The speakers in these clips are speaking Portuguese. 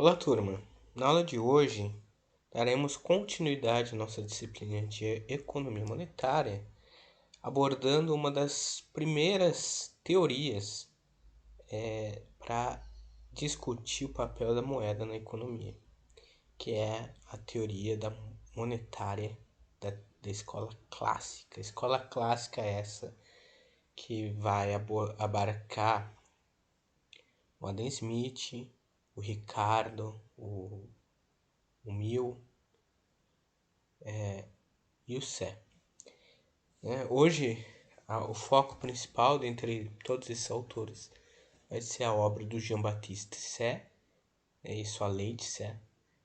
Olá, turma! Na aula de hoje, daremos continuidade à nossa disciplina de Economia Monetária, abordando uma das primeiras teorias para discutir o papel da moeda na economia, que é a teoria da monetária da escola clássica. A escola clássica é essa que vai abarcar o Adam Smith, o Ricardo, o Mill e o Sé. Hoje, o foco principal dentre todos esses autores vai ser a obra do Jean-Baptiste Say, e sua lei de Say,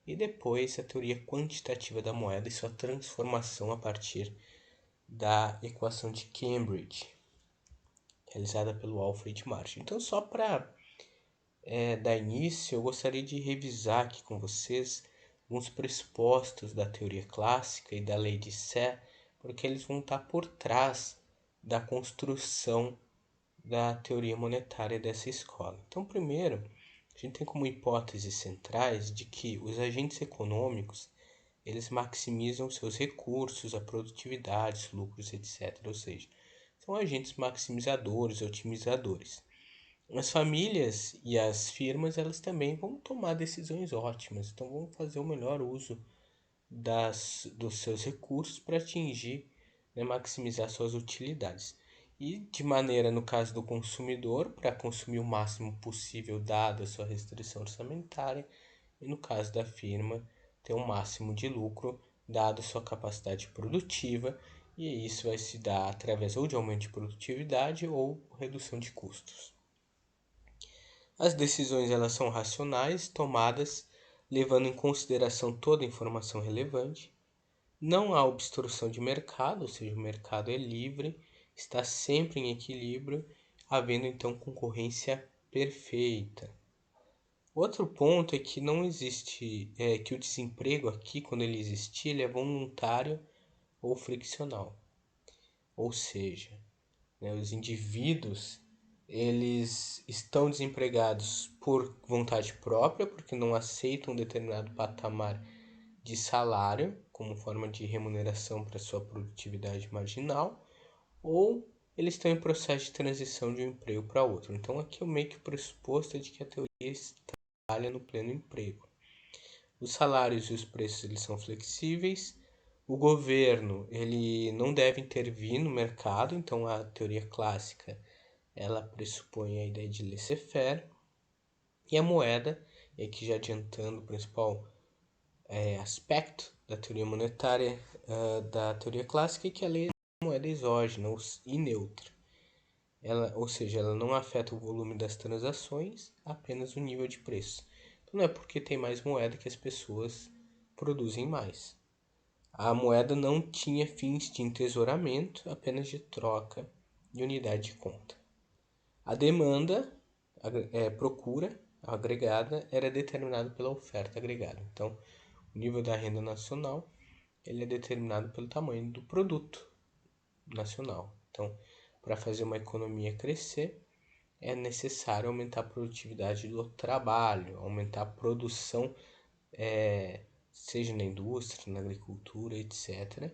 e depois a teoria quantitativa da moeda e sua transformação a partir da equação de Cambridge, realizada pelo Alfred Marshall. Então, só para dar início, eu gostaria de revisar aqui com vocês alguns pressupostos da teoria clássica e da lei de Say, porque eles vão estar por trás da construção da teoria monetária dessa escola. Então, primeiro, a gente tem como hipóteses centrais de que os agentes econômicos eles maximizam seus recursos, a produtividade, os lucros, etc. Ou seja, são agentes maximizadores, otimizadores. As famílias e as firmas elas também vão tomar decisões ótimas, então vão fazer o melhor uso dos seus recursos para atingir, maximizar suas utilidades. E de maneira, no caso do consumidor, para consumir o máximo possível dada a sua restrição orçamentária, e no caso da firma, ter o máximo de lucro dado a sua capacidade produtiva, e isso vai se dar através ou de aumento de produtividade ou redução de custos. As decisões elas são racionais, tomadas levando em consideração toda a informação relevante. Não há obstrução de mercado, ou seja, o mercado é livre, está sempre em equilíbrio, havendo então concorrência perfeita. Outro ponto é que não existe, que o desemprego aqui, quando ele existir, ele é voluntário ou friccional. Ou seja, os indivíduos eles estão desempregados por vontade própria, porque não aceitam um determinado patamar de salário como forma de remuneração para sua produtividade marginal, ou eles estão em processo de transição de um emprego para outro. Então aqui é meio que o pressuposto de que a teoria trabalha no pleno emprego. Os salários e os preços eles são flexíveis. O governo ele não deve intervir no mercado, então a teoria clássica ela pressupõe a ideia de laissez-faire. E a moeda, e aqui já adiantando o principal aspecto da teoria monetária da teoria clássica, é que ela é uma moeda exógena e neutra. Ou seja, ela não afeta o volume das transações, apenas o nível de preço. Então não é porque tem mais moeda que as pessoas produzem mais. A moeda não tinha fins de entesouramento, apenas de troca de unidade de conta. A demanda, procura agregada, era determinada pela oferta agregada. Então, o nível da renda nacional ele é determinado pelo tamanho do produto nacional. Então, para fazer uma economia crescer, é necessário aumentar a produtividade do trabalho, aumentar a produção, seja na indústria, na agricultura, etc.,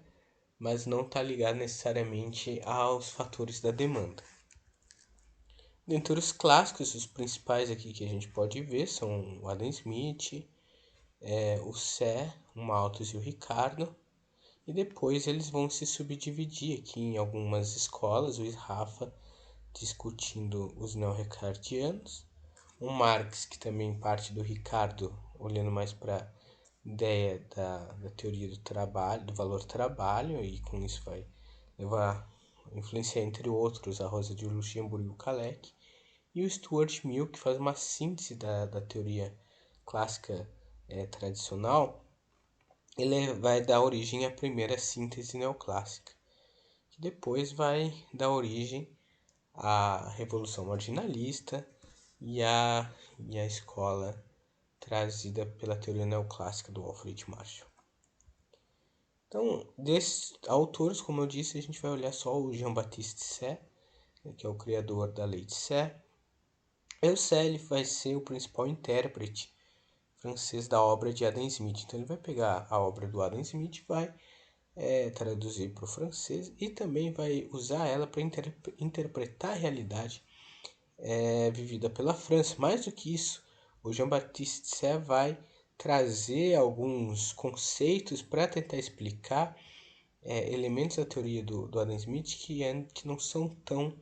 mas não está ligado necessariamente aos fatores da demanda. Dentre os clássicos, os principais aqui que a gente pode ver são o Adam Smith, o Sé, o Malthus e o Ricardo. E depois eles vão se subdividir aqui em algumas escolas, o Rafa discutindo os neo-ricardianos, o Marx, que também parte do Ricardo, olhando mais para a ideia da teoria do trabalho, do valor trabalho, e com isso vai levar influenciar, entre outros, a Rosa de Luxemburgo e o Kalec, e o Stuart Mill, que faz uma síntese da teoria clássica tradicional. Ele vai dar origem à primeira síntese neoclássica, que depois vai dar origem à Revolução Marginalista e à escola trazida pela teoria neoclássica do Alfred Marshall. Então, desses autores, como eu disse, a gente vai olhar só o Jean-Baptiste Say, que é o criador da lei de Say. E o Say ele vai ser o principal intérprete francês da obra de Adam Smith. Então ele vai pegar a obra do Adam Smith, vai traduzir para o francês e também vai usar ela para interpretar a realidade vivida pela França. Mais do que isso, o Jean-Baptiste Say vai trazer alguns conceitos para tentar explicar elementos da teoria do Adam Smith que não são tão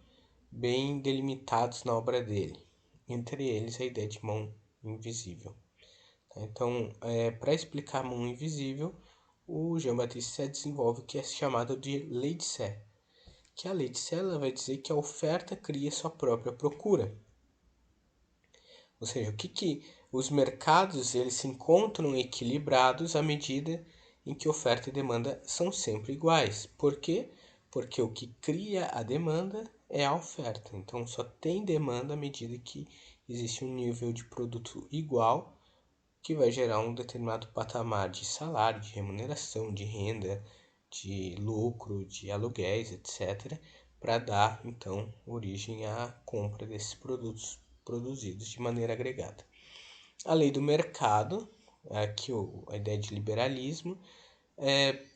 bem delimitados na obra dele. Entre eles, a ideia de mão invisível. Então, para explicar a mão invisível, o Jean-Baptiste Say desenvolve o que é chamado de lei de Say. Que a lei de Say vai dizer que a oferta cria sua própria procura. Ou seja, que os mercados eles se encontram equilibrados à medida em que oferta e demanda são sempre iguais. Por quê? Porque o que cria a demanda é a oferta. Então, só tem demanda à medida que existe um nível de produto igual, que vai gerar um determinado patamar de salário, de remuneração, de renda, de lucro, de aluguéis, etc., para dar, então, origem à compra desses produtos produzidos de maneira agregada. A lei do mercado, aqui a ideia de liberalismo,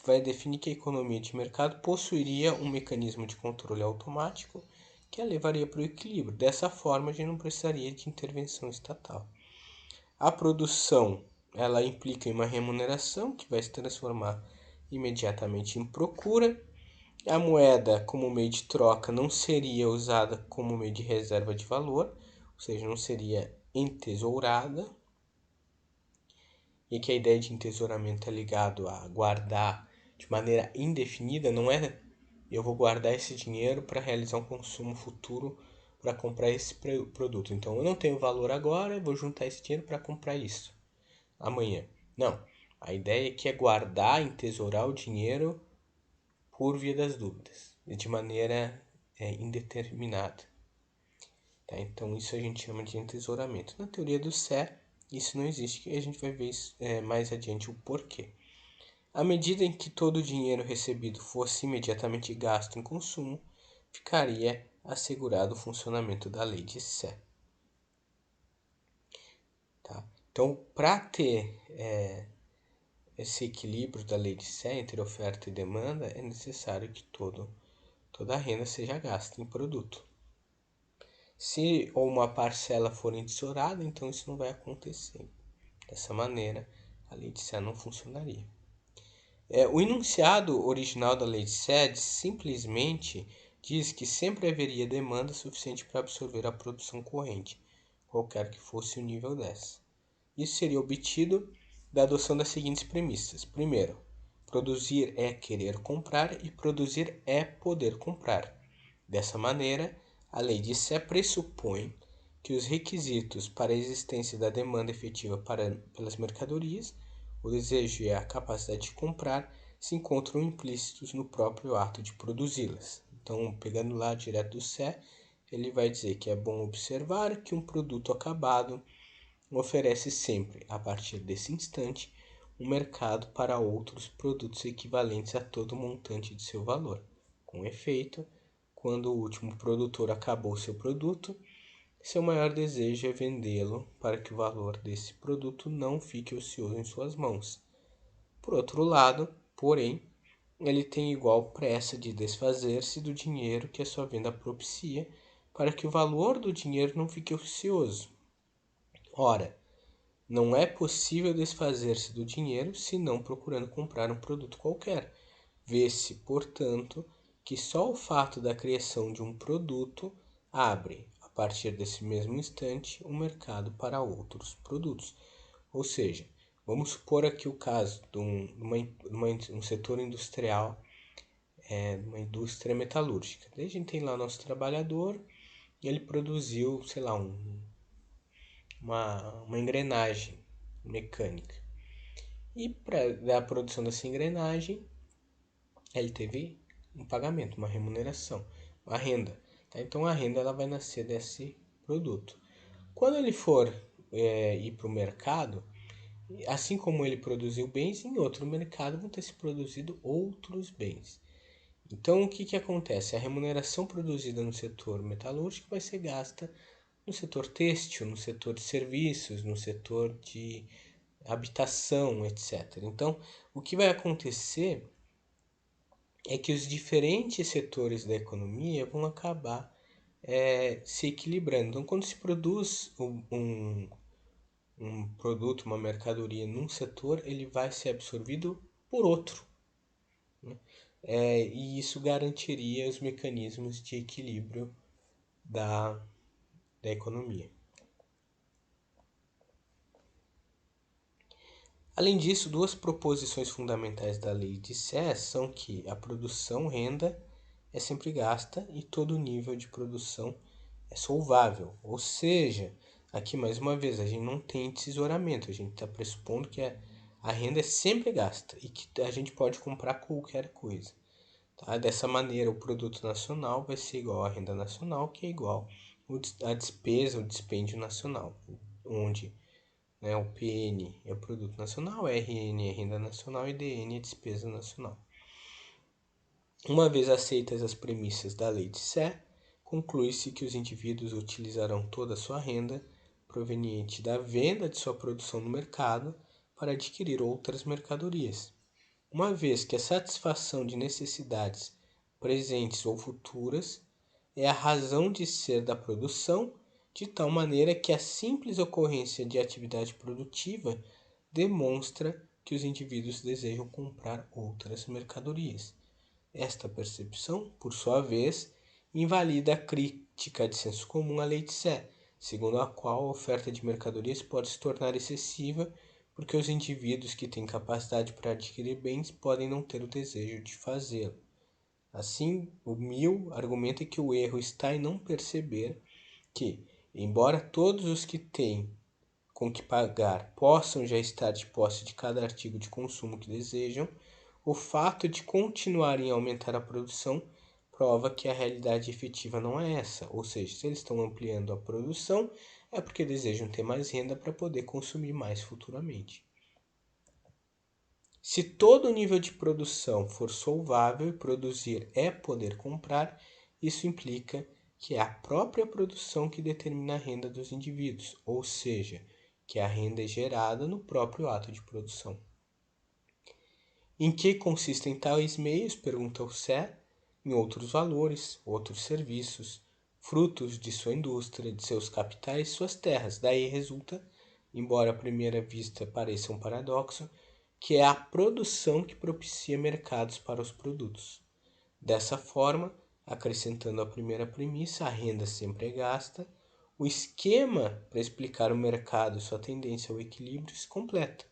vai definir que a economia de mercado possuiria um mecanismo de controle automático que a levaria para o equilíbrio. Dessa forma, a gente não precisaria de intervenção estatal. A produção, ela implica em uma remuneração que vai se transformar imediatamente em procura. A moeda, como meio de troca, não seria usada como meio de reserva de valor, ou seja, não seria entesourada. E que a ideia de entesouramento é ligado a guardar de maneira indefinida, não é eu vou guardar esse dinheiro para realizar um consumo futuro para comprar esse produto. Então eu não tenho valor agora, eu vou juntar esse dinheiro para comprar isso amanhã. Não. A ideia aqui é guardar, entesourar o dinheiro por via das dúvidas, de maneira indeterminada. Tá? Então isso a gente chama de entesouramento. Na teoria do Sé, isso não existe, e a gente vai ver mais adiante o porquê. À medida em que todo o dinheiro recebido fosse imediatamente gasto em consumo, ficaria assegurado o funcionamento da lei de Sé. Tá? Então, para ter esse equilíbrio da lei de Sé entre oferta e demanda, é necessário que toda a renda seja gasta em produto. Se uma parcela for entesourada, então isso não vai acontecer. Dessa maneira, a lei de Sé não funcionaria. O enunciado original da lei de Sé simplesmente diz que sempre haveria demanda suficiente para absorver a produção corrente, qualquer que fosse o nível dessa. Isso seria obtido da adoção das seguintes premissas. Primeiro, produzir é querer comprar e produzir é poder comprar. Dessa maneira, a lei de Sé pressupõe que os requisitos para a existência da demanda efetiva pelas mercadorias, o desejo e a capacidade de comprar, se encontram implícitos no próprio ato de produzi-las. Então, pegando lá direto do Sé, ele vai dizer que é bom observar que um produto acabado oferece sempre, a partir desse instante, um mercado para outros produtos equivalentes a todo o montante de seu valor. Com efeito, quando o último produtor acabou seu produto, seu maior desejo é vendê-lo para que o valor desse produto não fique ocioso em suas mãos. Por outro lado, porém, ele tem igual pressa de desfazer-se do dinheiro que a sua venda propicia, para que o valor do dinheiro não fique ocioso. Ora, não é possível desfazer-se do dinheiro senão procurando comprar um produto qualquer. Vê-se, portanto, que só o fato da criação de um produto abre, a partir desse mesmo instante, um mercado para outros produtos. Ou seja, vamos supor aqui o caso de um setor industrial, uma indústria metalúrgica. Daí a gente tem lá nosso trabalhador e ele produziu, sei lá, uma engrenagem mecânica. E para a produção dessa engrenagem, ele teve um pagamento, uma remuneração, uma renda. Tá? Então a renda ela vai nascer desse produto. Quando ele for ir para o mercado, assim como ele produziu bens, em outro mercado vão ter se produzido outros bens. Então o que acontece? A remuneração produzida no setor metalúrgico vai ser gasta no setor têxtil, no setor de serviços, no setor de habitação, etc. Então, o que vai acontecer é que os diferentes setores da economia vão acabar se equilibrando. Então, quando se produz um produto, uma mercadoria num setor, ele vai ser absorvido por outro. Né? E isso garantiria os mecanismos de equilíbrio da economia. Além disso, duas proposições fundamentais da lei de Sé são que a produção renda é sempre gasta e todo nível de produção é solvável. Ou seja, aqui mais uma vez, a gente não tem tesouramento, a gente está pressupondo que a renda é sempre gasta e que a gente pode comprar qualquer coisa. Tá? Dessa maneira, o produto nacional vai ser igual à renda nacional, que é igual à despesa, o dispêndio nacional, onde o PN é o produto nacional, RN é renda nacional e DN é despesa nacional. Uma vez aceitas as premissas da lei de Sé, conclui-se que os indivíduos utilizarão toda a sua renda proveniente da venda de sua produção no mercado para adquirir outras mercadorias. Uma vez que a satisfação de necessidades presentes ou futuras é a razão de ser da produção, de tal maneira que a simples ocorrência de atividade produtiva demonstra que os indivíduos desejam comprar outras mercadorias. Esta percepção, por sua vez, invalida a crítica de senso comum à lei de Sé, segundo a qual a oferta de mercadorias pode se tornar excessiva porque os indivíduos que têm capacidade para adquirir bens podem não ter o desejo de fazê-lo. Assim, o Mill argumenta que o erro está em não perceber que, embora todos os que têm com que pagar possam já estar de posse de cada artigo de consumo que desejam, o fato de continuarem a aumentar a produção prova que a realidade efetiva não é essa. Ou seja, se eles estão ampliando a produção, é porque desejam ter mais renda para poder consumir mais futuramente. Se todo nível de produção for solvável e produzir é poder comprar, isso implica que é a própria produção que determina a renda dos indivíduos, ou seja, que a renda é gerada no próprio ato de produção. Em que consistem tais meios? Pergunta o Sé. Em outros valores, outros serviços, frutos de sua indústria, de seus capitais, suas terras. Daí resulta, embora à primeira vista pareça um paradoxo, que é a produção que propicia mercados para os produtos. Dessa forma, acrescentando a primeira premissa, a renda sempre é gasta, o esquema para explicar o mercado e sua tendência ao equilíbrio se completa.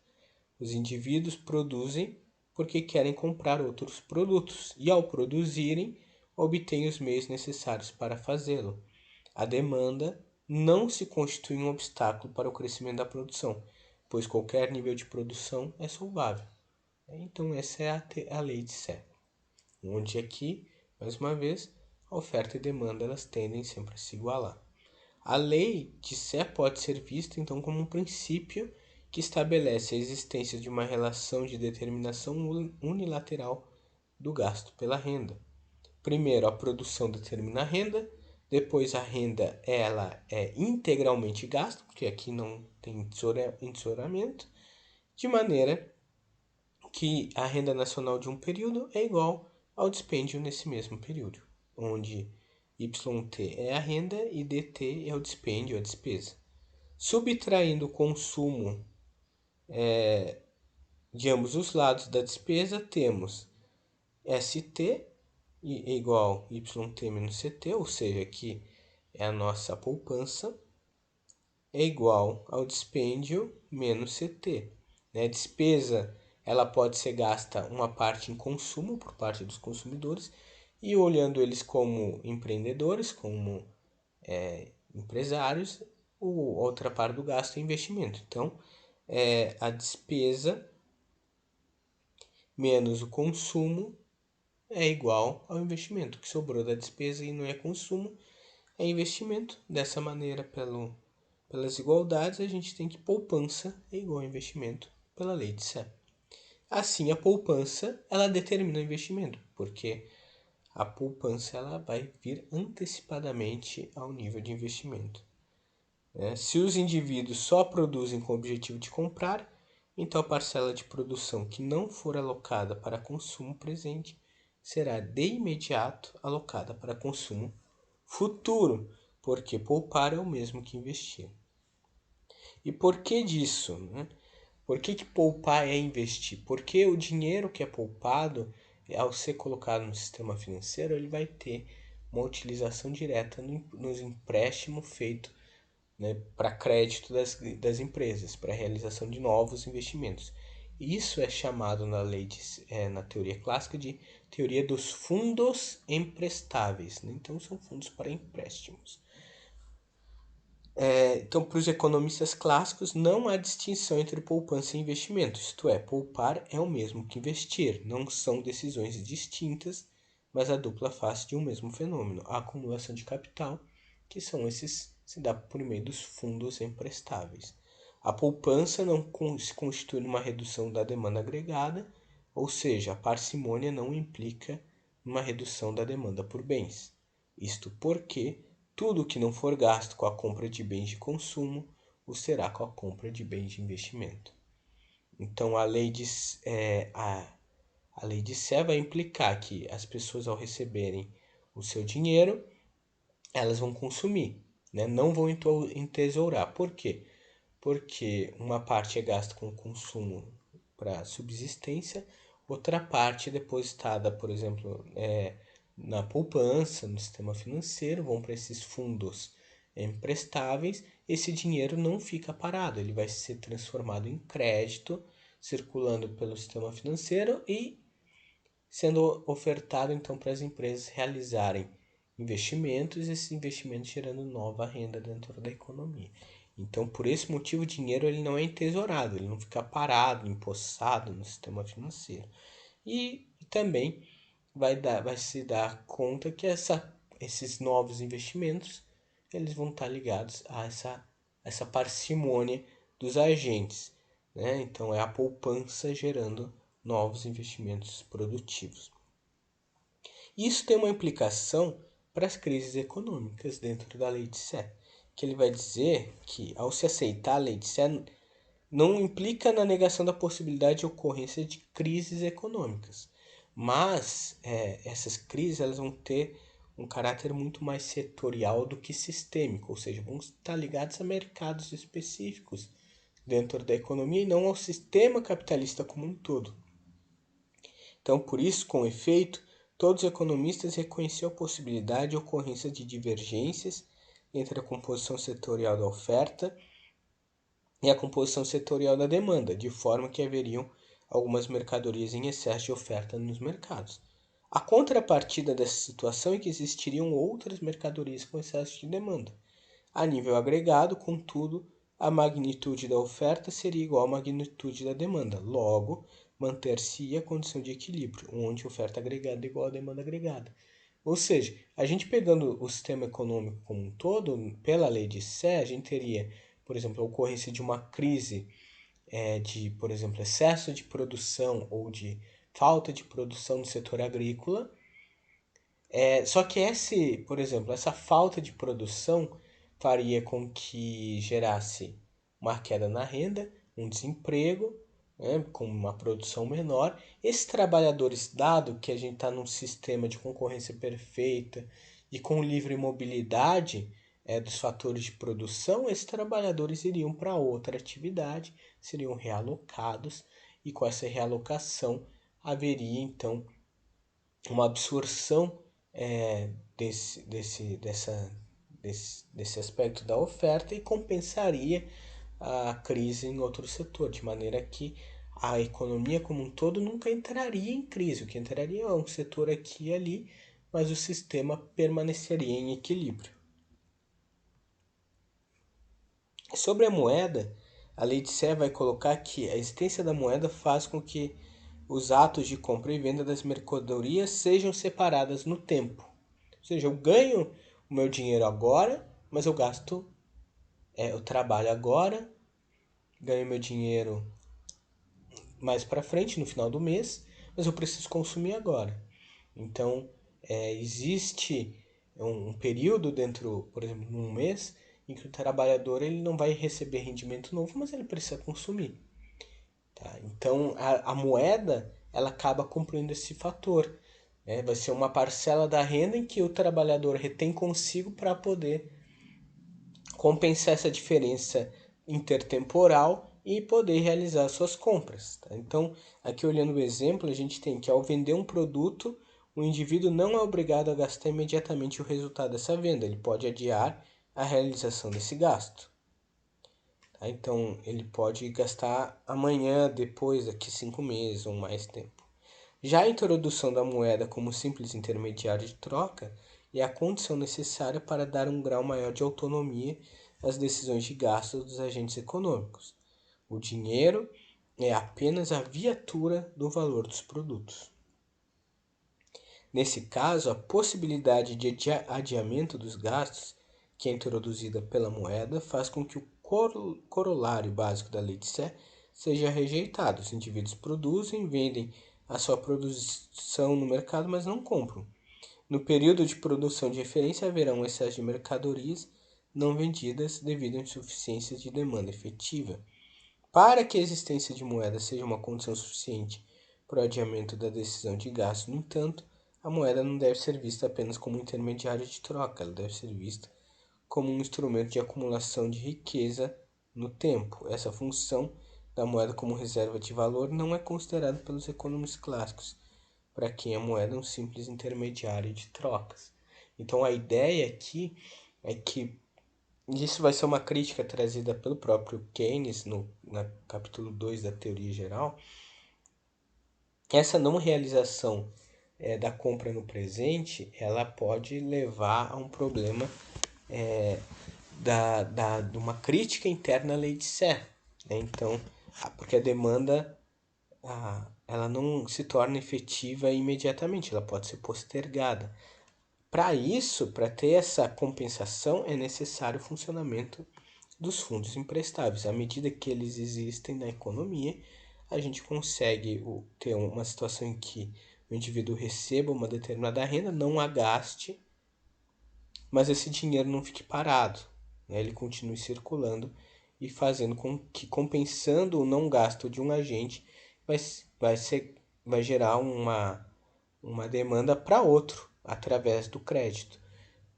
Os indivíduos produzem porque querem comprar outros produtos e, ao produzirem, obtêm os meios necessários para fazê-lo. A demanda não se constitui um obstáculo para o crescimento da produção, pois qualquer nível de produção é solvável. Então, essa é a lei de Sé, onde aqui, mais uma vez, a oferta e demanda elas tendem sempre a se igualar. A lei de Sé pode ser vista, então, como um princípio que estabelece a existência de uma relação de determinação unilateral do gasto pela renda. Primeiro, a produção determina a renda, depois a renda ela é integralmente gasta, porque aqui não tem tesouramento, de maneira que a renda nacional de um período é igual ao dispêndio nesse mesmo período, onde YT é a renda e DT é o dispêndio, a despesa. Subtraindo o consumo de ambos os lados da despesa, temos ST igual YT menos CT, ou seja, aqui é a nossa poupança, é igual ao dispêndio menos CT. A despesa ela pode ser gasta uma parte em consumo por parte dos consumidores e olhando eles como empreendedores, como empresários, outra parte do gasto é investimento. Então, a despesa menos o consumo é igual ao investimento. O que sobrou da despesa e não é consumo é investimento. Dessa maneira, pelas igualdades, a gente tem que poupança é igual a investimento pela lei de Sé. Assim, a poupança ela determina o investimento, porque a poupança ela vai vir antecipadamente ao nível de investimento. Se os indivíduos só produzem com o objetivo de comprar, Então a parcela de produção que não for alocada para consumo presente será de imediato alocada para consumo futuro, porque poupar é o mesmo que investir. E por que disso, né? Por que poupar é investir? Porque o dinheiro que é poupado, ao ser colocado no sistema financeiro, ele vai ter uma utilização direta nos empréstimos feitos, né, para crédito das empresas, para a realização de novos investimentos. Isso é chamado na teoria clássica de teoria dos fundos emprestáveis, né? Então são fundos para empréstimos. Então, para os economistas clássicos, não há distinção entre poupança e investimento, isto é, poupar é o mesmo que investir, não são decisões distintas, mas a dupla face de um mesmo fenômeno, a acumulação de capital, que são esses, se dá por meio dos fundos emprestáveis. A poupança não se constitui numa redução da demanda agregada, ou seja, a parcimônia não implica uma redução da demanda por bens. Isto porque tudo que não for gasto com a compra de bens de consumo o será com a compra de bens de investimento. Então, a lei de Sé vai implicar que as pessoas, ao receberem o seu dinheiro, elas vão consumir, né? Não vão entesourar. Por quê? Porque uma parte é gasta com consumo para subsistência, outra parte é depositada, por exemplo, na poupança, no sistema financeiro, vão para esses fundos emprestáveis. Esse dinheiro não fica parado, ele vai ser transformado em crédito, circulando pelo sistema financeiro e sendo ofertado então para as empresas realizarem investimentos, e esses investimentos gerando nova renda dentro da economia. Então, por esse motivo, o dinheiro ele não é entesourado, ele não fica parado, empossado no sistema financeiro. E também vai se dar conta que esses novos investimentos eles vão estar ligados a essa parcimônia dos agentes, né? Então, é a poupança gerando novos investimentos produtivos. Isso tem uma implicação para as crises econômicas dentro da lei de Sé, que ele vai dizer que, ao se aceitar a lei de Sé, não implica na negação da possibilidade de ocorrência de crises econômicas, mas essas crises elas vão ter um caráter muito mais setorial do que sistêmico, ou seja, vão estar ligados a mercados específicos dentro da economia e não ao sistema capitalista como um todo. Então, por isso, com efeito, todos os economistas reconheceram a possibilidade de ocorrência de divergências entre a composição setorial da oferta e a composição setorial da demanda, de forma que haveriam algumas mercadorias em excesso de oferta nos mercados. A contrapartida dessa situação é que existiriam outras mercadorias com excesso de demanda. A nível agregado, contudo, a magnitude da oferta seria igual à magnitude da demanda. Logo, manter-se a condição de equilíbrio, onde oferta agregada é igual a demanda agregada. Ou seja, a gente pegando o sistema econômico como um todo, pela lei de Sé, a gente teria, por exemplo, a ocorrência de uma crise de, por exemplo, excesso de produção ou de falta de produção no setor agrícola. Só que por exemplo, essa falta de produção faria com que gerasse uma queda na renda, um desemprego, né, com uma produção menor. Esses trabalhadores, dado que a gente está num sistema de concorrência perfeita e com livre mobilidade dos fatores de produção, esses trabalhadores iriam para outra atividade, seriam realocados, e com essa realocação haveria então uma absorção desse aspecto da oferta e compensaria a crise em outro setor, de maneira que a economia como um todo nunca entraria em crise. O que entraria é um setor aqui e ali, mas o sistema permaneceria em equilíbrio. Sobre a moeda, a lei de Sé vai colocar que a existência da moeda faz com que os atos de compra e venda das mercadorias sejam separadas no tempo. Ou seja, eu ganho o meu dinheiro agora, mas eu gasto, eu trabalho agora, ganho meu dinheiro mais para frente, no final do mês, mas eu preciso consumir agora. Então, existe um período dentro, por exemplo, num mês, em que o trabalhador ele não vai receber rendimento novo, mas ele precisa consumir. Tá? Então, a moeda ela acaba cumprindo esse fator. Né? Vai ser uma parcela da renda em que o trabalhador retém consigo para poder compensar essa diferença intertemporal e poder realizar suas compras. Tá? Então, aqui olhando o exemplo, a gente tem que ao vender um produto, o indivíduo não é obrigado a gastar imediatamente o resultado dessa venda, ele pode adiar a realização desse gasto. Tá? Então, ele pode gastar amanhã, depois, daqui 5 meses ou mais tempo. Já a introdução da moeda como simples intermediário de troca é a condição necessária para dar um grau maior de autonomia às decisões de gasto dos agentes econômicos. O dinheiro é apenas a viatura do valor dos produtos. Nesse caso, a possibilidade de adiamento dos gastos, que é introduzida pela moeda, faz com que o corolário básico da lei de Sé seja rejeitado. Os indivíduos produzem, vendem a sua produção no mercado, mas não compram. No período de produção de referência haverá um excesso de mercadorias não vendidas devido à insuficiência de demanda efetiva. Para que a existência de moeda seja uma condição suficiente para o adiamento da decisão de gasto, no entanto, a moeda não deve ser vista apenas como um intermediário de troca, ela deve ser vista como um instrumento de acumulação de riqueza no tempo. Essa função da moeda como reserva de valor não é considerada pelos economistas clássicos, para quem a moeda é um simples intermediário de trocas. Então a ideia aqui é que isso vai ser uma crítica trazida pelo próprio Keynes no capítulo 2 da Teoria Geral. Essa não realização da compra no presente, ela pode levar a um problema de uma crítica interna à lei de Sé. Né? Então, porque a demanda ela não se torna efetiva imediatamente, ela pode ser postergada. Para isso, para ter essa compensação, é necessário o funcionamento dos fundos emprestáveis. À medida que eles existem na economia, a gente consegue ter uma situação em que o indivíduo receba uma determinada renda, não a gaste, mas esse dinheiro não fique parado. Né? Ele continue circulando e fazendo com que, compensando o não gasto de um agente, vai gerar uma demanda para outro através do crédito.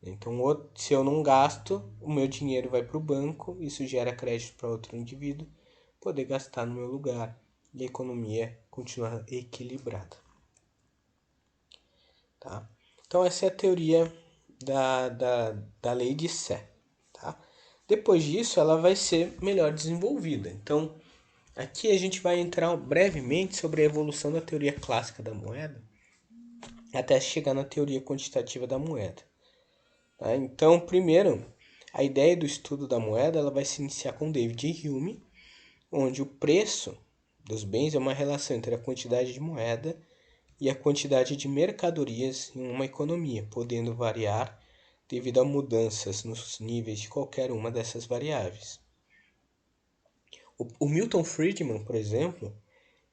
Então, se eu não gasto, o meu dinheiro vai para o banco, isso gera crédito para outro indivíduo poder gastar no meu lugar e a economia continuar equilibrada. Tá? Então, essa é a teoria da lei de Sé. Tá? Depois disso, ela vai ser melhor desenvolvida. Então, aqui a gente vai entrar brevemente sobre a evolução da teoria clássica da moeda até chegar na teoria quantitativa da moeda. Tá? Então, primeiro, a ideia do estudo da moeda ela vai se iniciar com David Hume, onde o preço dos bens é uma relação entre a quantidade de moeda e a quantidade de mercadorias em uma economia, podendo variar devido a mudanças nos níveis de qualquer uma dessas variáveis. O Milton Friedman, por exemplo,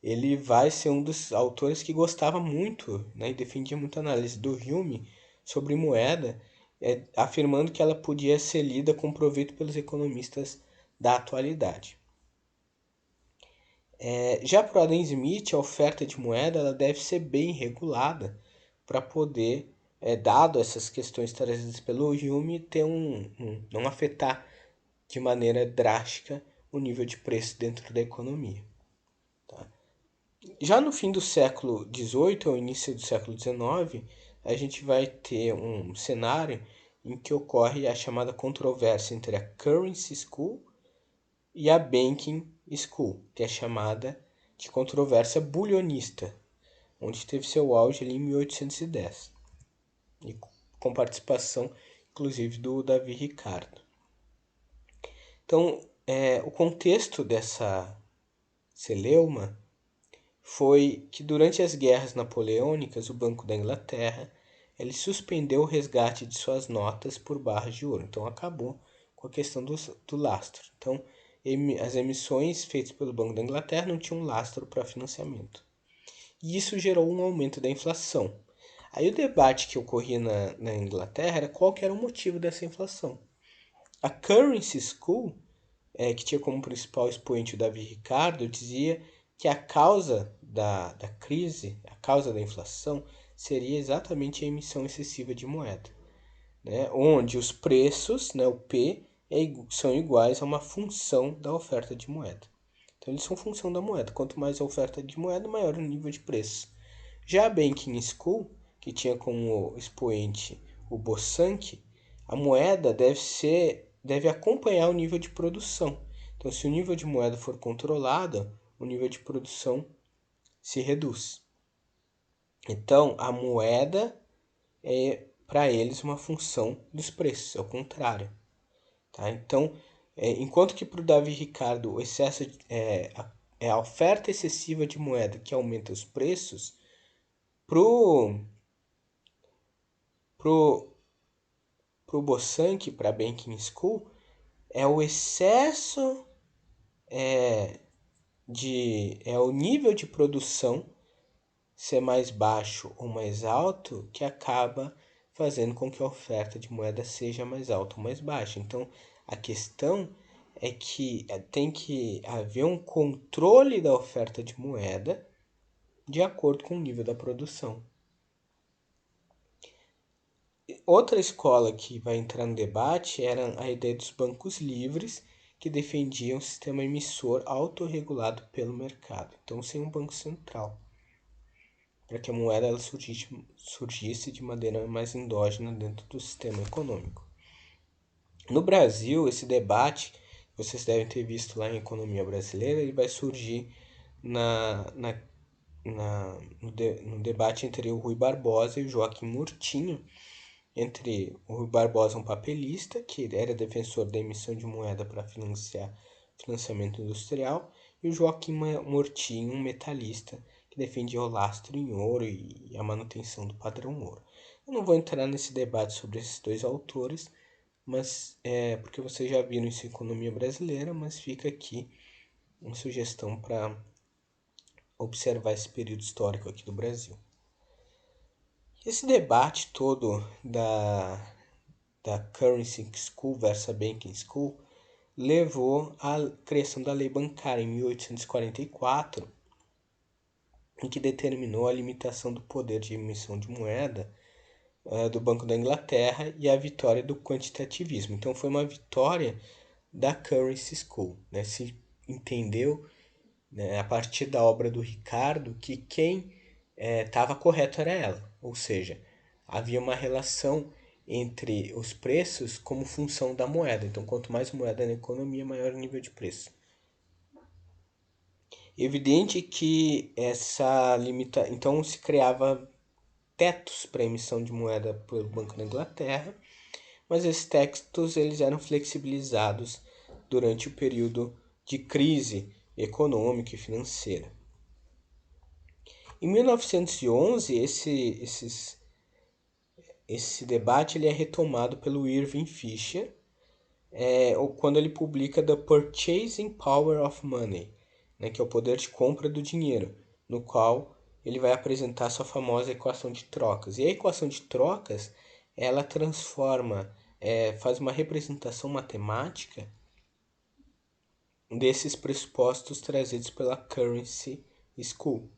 ele vai ser um dos autores que gostava muito, né, e defendia muito a análise do Hume sobre moeda, afirmando que ela podia ser lida com proveito pelos economistas da atualidade. Já para o Adam Smith, a oferta de moeda ela deve ser bem regulada para poder, dado essas questões trazidas pelo Hume, não afetar de maneira drástica o nível de preço dentro da economia. Tá? Já no fim do século XVIII ou início do século XIX, a gente vai ter um cenário em que ocorre a chamada controvérsia entre a Currency School e a Banking School, que é chamada de controvérsia bulionista, onde teve seu auge ali em 1810, e com participação, inclusive, do Davi Ricardo. Então, o contexto dessa celeuma foi que durante as guerras napoleônicas, o Banco da Inglaterra ele suspendeu o resgate de suas notas por barras de ouro. Então, acabou com a questão do lastro. Então, as emissões feitas pelo Banco da Inglaterra não tinham lastro para financiamento. E isso gerou um aumento da inflação. Aí o debate que ocorria na Inglaterra era qual que era o motivo dessa inflação. A Currency School, que tinha como principal expoente o Davi Ricardo, dizia que a causa da crise, a causa da inflação, seria exatamente a emissão excessiva de moeda, né? Onde os preços, né, o P, são iguais a uma função da oferta de moeda. Então, eles são função da moeda. Quanto mais a oferta de moeda, maior o nível de preço. Já a Banking School, que tinha como expoente o Bosanquet, a moeda deve acompanhar o nível de produção. Então, se o nível de moeda for controlado, o nível de produção se reduz. Então, a moeda é, para eles, uma função dos preços, é o contrário. Tá? Então, enquanto que para o Davi Ricardo o excesso é a oferta excessiva de moeda que aumenta os preços, pro pro pro Bosanquet, para a Banking School, é o excesso é o nível de produção ser mais baixo ou mais alto que acaba fazendo com que a oferta de moeda seja mais alta ou mais baixa. Então, a questão é que tem que haver um controle da oferta de moeda de acordo com o nível da produção. Outra escola que vai entrar no debate era a ideia dos bancos livres, que defendiam um sistema emissor autorregulado pelo mercado, então sem um banco central, para que a moeda ela surgisse de maneira mais endógena dentro do sistema econômico. No Brasil, esse debate, vocês devem ter visto lá em Economia Brasileira, ele vai surgir no debate entre o Rui Barbosa e o Joaquim Murtinho, entre o Rui Barbosa, um papelista, que era defensor da emissão de moeda para financiar financiamento industrial, e o Joaquim Murtinho, um metalista, que defendia o lastro em ouro e a manutenção do padrão ouro. Eu não vou entrar nesse debate sobre esses dois autores, mas porque vocês já viram isso em Economia Brasileira, mas fica aqui uma sugestão para observar esse período histórico aqui do Brasil. Esse debate todo da Currency School versus Banking School levou à criação da lei bancária em 1844, em que determinou a limitação do poder de emissão de moeda do Banco da Inglaterra e a vitória do quantitativismo. Então foi uma vitória da Currency School, né? Se entendeu, né, a partir da obra do Ricardo, que quem estava correto era ela, ou seja, havia uma relação entre os preços como função da moeda. Então, quanto mais moeda na economia, maior o nível de preço. Evidente que essa limita, então se criava tetos para emissão de moeda pelo Banco da Inglaterra, mas esses tetos eles eram flexibilizados durante o período de crise econômica e financeira. Em 1911, esse debate ele é retomado pelo Irving Fisher, quando ele publica The Purchasing Power of Money, né, que é o poder de compra do dinheiro, no qual ele vai apresentar sua famosa equação de trocas. E a equação de trocas, ela transforma, faz uma representação matemática desses pressupostos trazidos pela Currency School.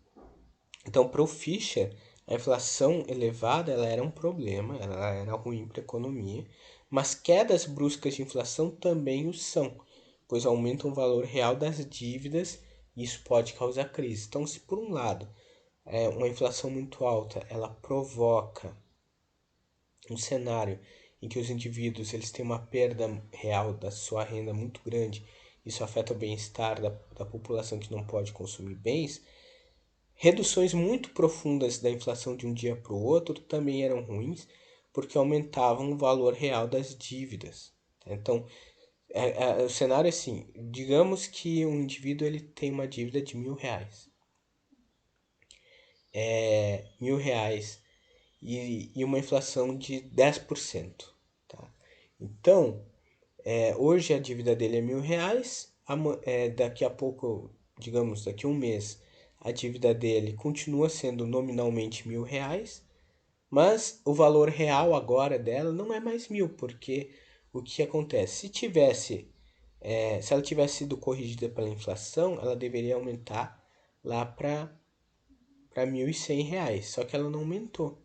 Então, para o Fischer, a inflação elevada ela era um problema, ela era ruim para a economia, mas quedas bruscas de inflação também o são, pois aumentam o valor real das dívidas e isso pode causar crise. Então, se por um lado uma inflação muito alta ela provoca um cenário em que os indivíduos eles têm uma perda real da sua renda muito grande, isso afeta o bem-estar da população que não pode consumir bens, reduções muito profundas da inflação de um dia para o outro também eram ruins, porque aumentavam o valor real das dívidas. Então, o cenário é assim, digamos que um indivíduo ele tem uma dívida de R$1.000. R$1.000 e uma inflação de 10%. Tá? Então, hoje a dívida dele é R$1.000, daqui a pouco, digamos, daqui a um mês, a dívida dele continua sendo nominalmente R$1.000, mas o valor real agora dela não é mais 1.000, porque o que acontece? Se ela tivesse sido corrigida pela inflação, ela deveria aumentar lá para R$ 1.100, só que ela não aumentou.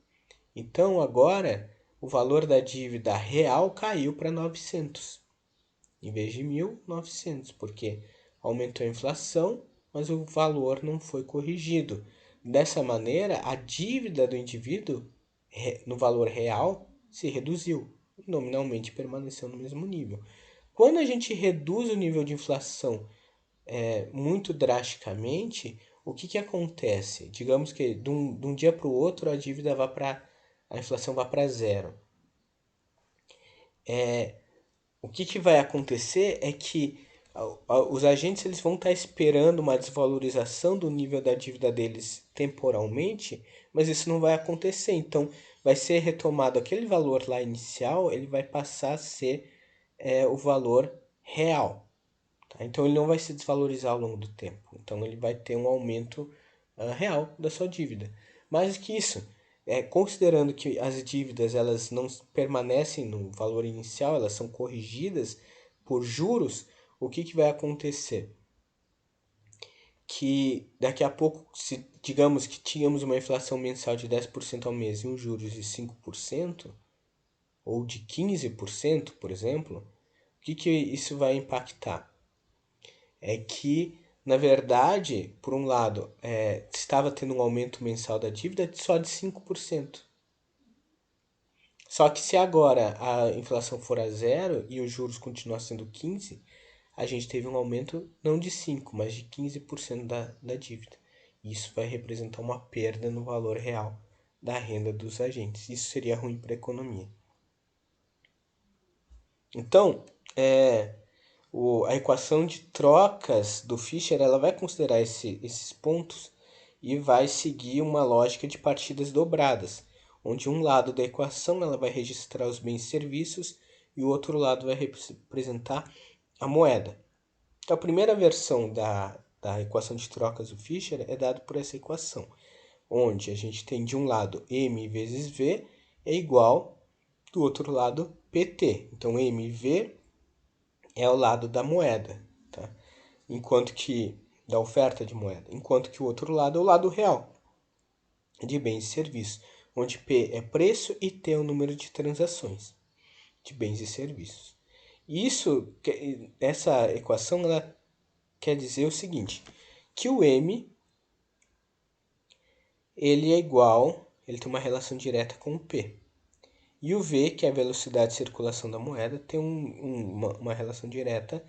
Então agora o valor da dívida real caiu para 900, em vez de 1.900, porque aumentou a inflação, mas o valor não foi corrigido. Dessa maneira, a dívida do indivíduo no valor real se reduziu, nominalmente permaneceu no mesmo nível. Quando a gente reduz o nível de inflação muito drasticamente, o que acontece? Digamos que de um dia para o outro a inflação vá para zero. O que vai acontecer é que os agentes eles vão estar esperando uma desvalorização do nível da dívida deles temporalmente, mas isso não vai acontecer. Então, vai ser retomado aquele valor lá inicial, ele vai passar a ser o valor real. Tá? Então, ele não vai se desvalorizar ao longo do tempo. Então, ele vai ter um aumento real da sua dívida. Mais que isso, considerando que as dívidas elas não permanecem no valor inicial, elas são corrigidas por juros, o que vai acontecer? Que daqui a pouco, se digamos que tínhamos uma inflação mensal de 10% ao mês e um juros de 5%, ou de 15%, por exemplo, o que isso vai impactar? É que, na verdade, por um lado, estava tendo um aumento mensal da dívida só de 5%. Só que se agora a inflação for a zero e os juros continuar sendo 15%, a gente teve um aumento não de 5%, mas de 15% da dívida. Isso vai representar uma perda no valor real da renda dos agentes. Isso seria ruim para a economia. Então, a equação de trocas do Fischer ela vai considerar esses pontos e vai seguir uma lógica de partidas dobradas, onde um lado da equação ela vai registrar os bens e serviços e o outro lado vai representar a moeda. Então, a primeira versão da equação de trocas do Fischer é dada por essa equação, onde a gente tem de um lado M vezes V é igual do outro lado PT. Então, MV é o lado da moeda, tá? Enquanto que da oferta de moeda, enquanto que o outro lado é o lado real de bens e serviços, onde P é preço e T é o número de transações de bens e serviços. Essa equação ela quer dizer o seguinte, que o M ele tem uma relação direta com o P. E o V, que é a velocidade de circulação da moeda, tem uma relação direta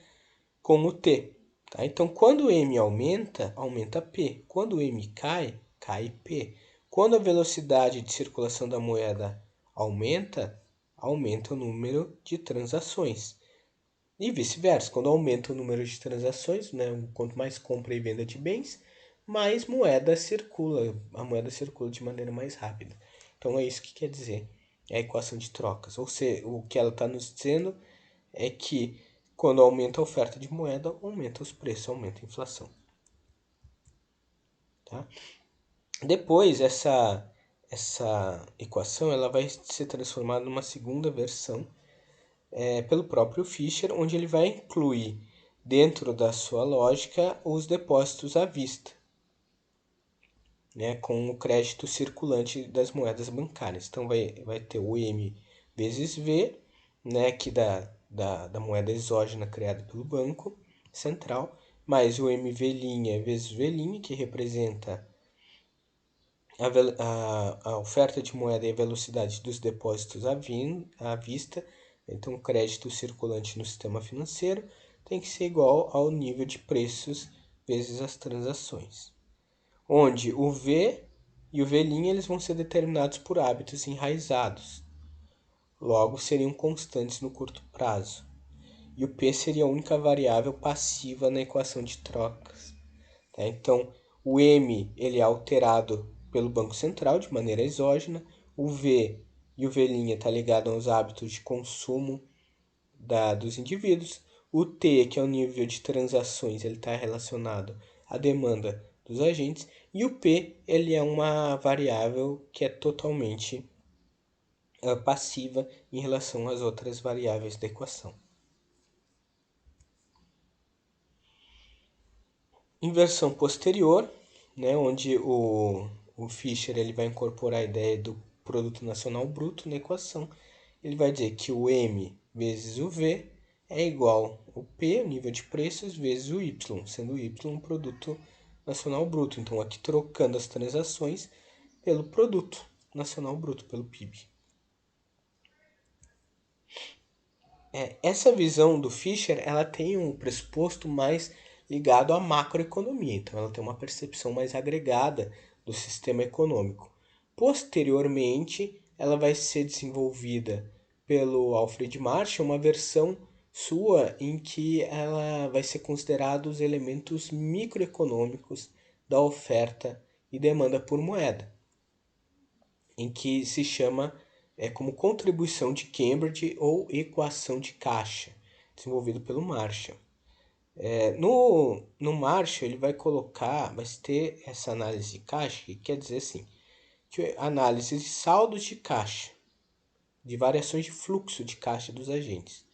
com o T. Tá? Então, quando o M aumenta, aumenta P. Quando o M cai, cai P. Quando a velocidade de circulação da moeda aumenta, aumenta o número de transações. E vice-versa, quando aumenta o número de transações, né, quanto mais compra e venda de bens, mais moeda circula. A moeda circula de maneira mais rápida. Então, é isso que quer dizer a equação de trocas. Ou seja, o que ela está nos dizendo é que quando aumenta a oferta de moeda, aumenta os preços, aumenta a inflação. Tá? Depois, essa equação ela vai ser transformada numa segunda versão pelo próprio Fischer, onde ele vai incluir dentro da sua lógica os depósitos à vista, né, com o crédito circulante das moedas bancárias. Então, vai ter o M vezes V, né, que da moeda exógena criada pelo Banco Central, mais o MV' vezes V', que representa a oferta de moeda e a velocidade dos depósitos à vista. Então, o crédito circulante no sistema financeiro tem que ser igual ao nível de preços vezes as transações, onde o V e o V' eles vão ser determinados por hábitos enraizados, logo seriam constantes no curto prazo. E o P seria a única variável passiva na equação de trocas. Tá? Então, o M ele é alterado pelo Banco Central de maneira exógena, o V e o V' está ligado aos hábitos de consumo dos indivíduos, o T, que é o nível de transações, ele está relacionado à demanda dos agentes, e o P ele é uma variável que é totalmente passiva em relação às outras variáveis da equação. Inversão posterior, né, onde o Fischer ele vai incorporar a ideia do produto nacional bruto na equação. Ele vai dizer que o M vezes o V é igual ao P, o nível de preços, vezes o Y, sendo o Y um produto nacional bruto. Então, aqui trocando as transações pelo produto nacional bruto, pelo PIB. Essa visão do Fischer, ela tem um pressuposto mais ligado à macroeconomia, então ela tem uma percepção mais agregada do sistema econômico. Posteriormente, ela vai ser desenvolvida pelo Alfred Marshall, uma versão sua em que ela vai ser considerada os elementos microeconômicos da oferta e demanda por moeda, em que se chama como contribuição de Cambridge ou equação de caixa, desenvolvido pelo Marshall. No Marshall ele vai ter essa análise de caixa, que quer dizer assim, que análise de saldos de caixa, de variações de fluxo de caixa dos agentes,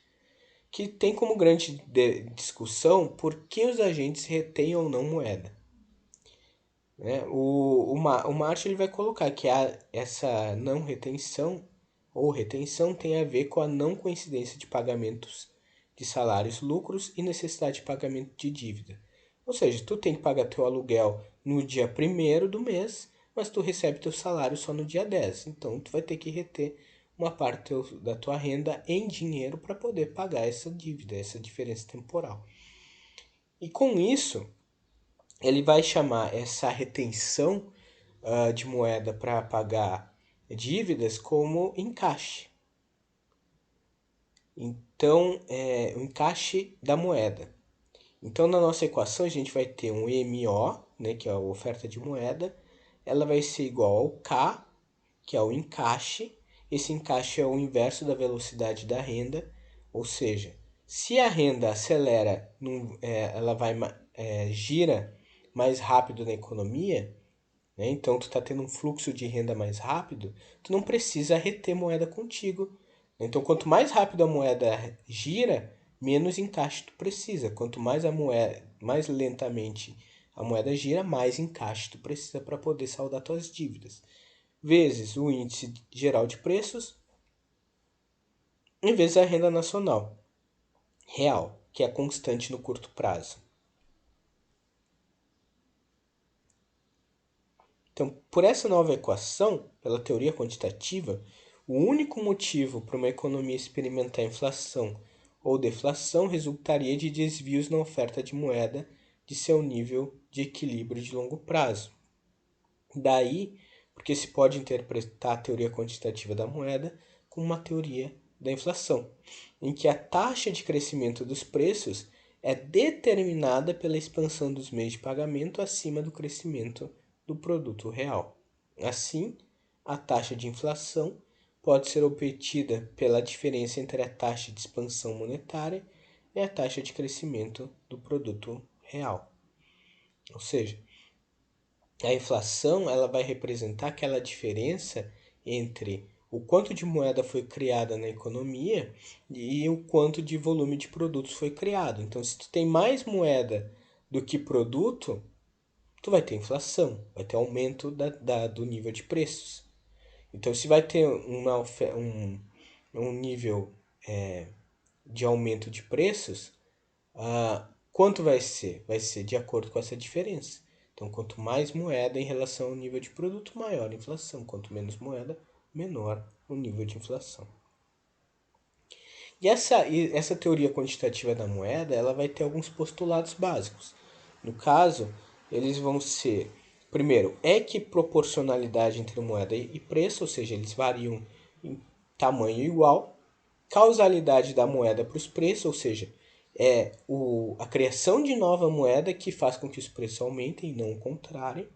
que tem como grande discussão por que os agentes retêm ou não moeda. O Marshall ele vai colocar que essa não retenção ou retenção tem a ver com a não coincidência de pagamentos de salários, lucros e necessidade de pagamento de dívida. Ou seja, tu tem que pagar teu aluguel no dia 1º do mês, mas tu recebe teu salário só no dia 10. Então, tu vai ter que reter uma parte da tua renda em dinheiro para poder pagar essa dívida, essa diferença temporal. E com isso, ele vai chamar essa retenção de moeda para pagar dívidas como encaixe. Então, o encaixe da moeda. Então, na nossa equação, a gente vai ter um MO, né, que é a oferta de moeda, ela vai ser igual ao K, que é o encaixe. Esse encaixe é o inverso da velocidade da renda, ou seja, se a renda acelera, ela gira mais rápido na economia, né? Então tu está tendo um fluxo de renda mais rápido, tu não precisa reter moeda contigo. Então quanto mais rápido a moeda gira, menos encaixe tu precisa. Quanto mais lentamente a moeda gira, mais encaixe tu precisa para poder saldar tuas dívidas. Vezes o índice geral de preços, em vez da renda nacional real, que é constante no curto prazo. Então, por essa nova equação, pela teoria quantitativa, o único motivo para uma economia experimentar inflação ou deflação resultaria de desvios na oferta de moeda de seu nível de equilíbrio de longo prazo. Daí, porque se pode interpretar a teoria quantitativa da moeda como uma teoria da inflação, em que a taxa de crescimento dos preços é determinada pela expansão dos meios de pagamento acima do crescimento do produto real. Assim, a taxa de inflação pode ser obtida pela diferença entre a taxa de expansão monetária e a taxa de crescimento do produto real. Ou seja, a inflação ela vai representar aquela diferença entre o quanto de moeda foi criada na economia e o quanto de volume de produtos foi criado. Então, se tu tem mais moeda do que produto, tu vai ter inflação, vai ter aumento do nível de preços. Então, se vai ter um nível de aumento de preços, quanto vai ser? Vai ser de acordo com essa diferença. Então, quanto mais moeda em relação ao nível de produto, maior a inflação. Quanto menos moeda, menor o nível de inflação. E essa teoria quantitativa da moeda, ela vai ter alguns postulados básicos. No caso, eles vão ser, primeiro, equiproporcionalidade entre moeda e preço, ou seja, eles variam em tamanho igual. Causalidade da moeda para os preços, ou seja, a criação de nova moeda que faz com que os preços aumentem e não o contrário.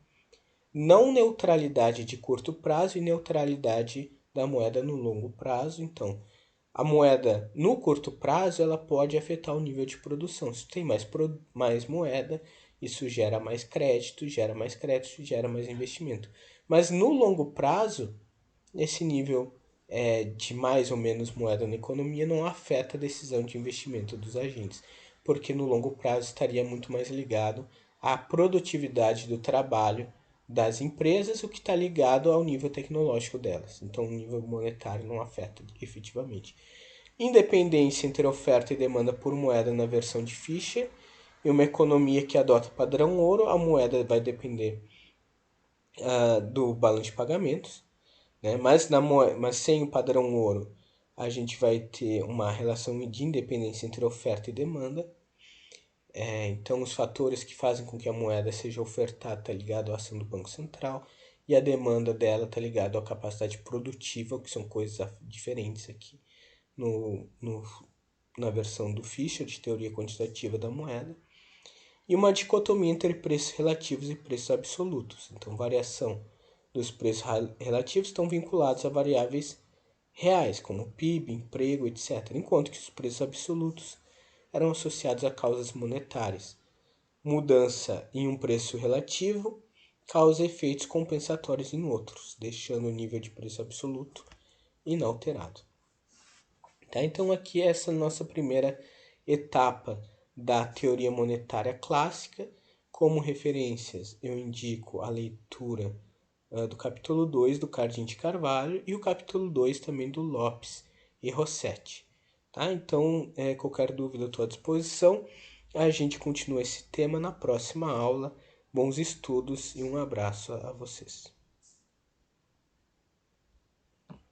Não neutralidade de curto prazo e neutralidade da moeda no longo prazo. Então, a moeda no curto prazo ela pode afetar o nível de produção. Se tem mais moeda, isso gera mais crédito, gera mais investimento. Mas no longo prazo, esse nível de mais ou menos moeda na economia não afeta a decisão de investimento dos agentes, porque no longo prazo estaria muito mais ligado a produtividade do trabalho das empresas, o que está ligado ao nível tecnológico delas. Então, o nível monetário não afeta efetivamente. Independência entre oferta e demanda por moeda na versão de Fischer. Em uma economia que adota padrão ouro, a moeda vai depender do balanço de pagamentos, né? Mas sem o padrão ouro, a gente vai ter uma relação de independência entre oferta e demanda. Então, os fatores que fazem com que a moeda seja ofertada está ligado à ação do Banco Central e a demanda dela está ligado à capacidade produtiva, que são coisas diferentes aqui na versão do Fischer, de teoria quantitativa da moeda. E uma dicotomia entre preços relativos e preços absolutos. Então, variação dos preços relativos estão vinculados a variáveis reais, como PIB, emprego, etc., enquanto que os preços absolutos eram associados a causas monetárias. Mudança em um preço relativo causa efeitos compensatórios em outros, deixando o nível de preço absoluto inalterado. Tá? Então, aqui essa nossa primeira etapa da teoria monetária clássica. Como referências, eu indico a leitura do capítulo 2 do Cardim de Carvalho e o capítulo 2 também do Lopes e Rossetti. Tá? Então, qualquer dúvida eu estou à disposição. A gente continua esse tema na próxima aula. Bons estudos e um abraço a vocês.